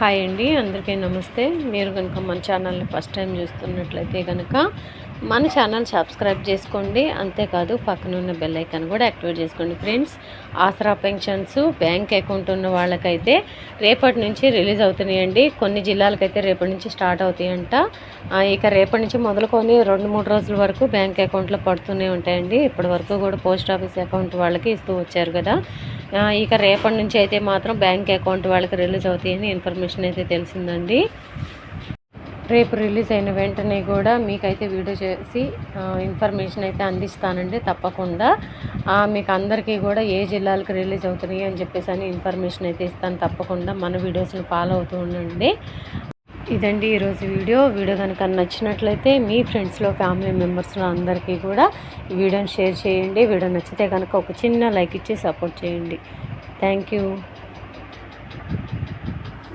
Hi అండి, అందరికీ నమస్తే. మీరు కనుక మన ఛానల్ని ఫస్ట్ టైం చూస్తున్నట్లయితే కనుక మన ఛానల్ సబ్స్క్రైబ్ చేసుకోండి. అంతేకాదు పక్కన ఉన్న బెల్ ఐకాన్ కూడా యాక్టివేట్ చేసుకోండి. ఫ్రెండ్స్, ఆసరా పెన్షన్స్ బ్యాంక్ అకౌంట్ ఉన్న వాళ్ళకైతే రేపటి నుంచి రిలీజ్ అవుతున్నాయండి. కొన్ని జిల్లాలకైతే రేపటి నుంచి స్టార్ట్ అవుతాయంట. ఇక రేపటి నుంచి మొదలుకొని 2-3 రోజుల వరకు బ్యాంక్ అకౌంట్లో పడుతూనే ఉంటాయండి. ఇప్పటి వరకు కూడా పోస్ట్ ఆఫీస్ అకౌంట్ వాళ్ళకి ఇస్తూ వచ్చారు కదా. ఇక రేపటి నుంచి అయితే మాత్రం బ్యాంక్ అకౌంట్ వాళ్ళకి రిలీజ్ అవుతాయని ఇన్ఫర్మేషన్ అయితే తెలిసిందండి. రేపు రిలీజ్ అయిన వెంటనే కూడా మీకైతే వీడియో చేసి ఇన్ఫర్మేషన్ అయితే అందిస్తానండి. తప్పకుండా మీకు అందరికీ కూడా ఏ జిల్లాలకు రిలీజ్ అవుతున్నాయి అని చెప్పేసి అని ఇన్ఫర్మేషన్ అయితే ఇస్తాను. తప్పకుండా మన వీడియోస్ని ఫాలో అవుతూ ఉండండి. ఇదండి ఈరోజు వీడియో కనుక నచ్చినట్లయితే మీ ఫ్రెండ్స్లో ఫ్యామిలీ మెంబర్స్లో అందరికీ కూడా ఈ వీడియోని షేర్ చేయండి. వీడియో నచ్చితే కనుక ఒక చిన్న లైక్ ఇచ్చి సపోర్ట్ చేయండి. Thank you.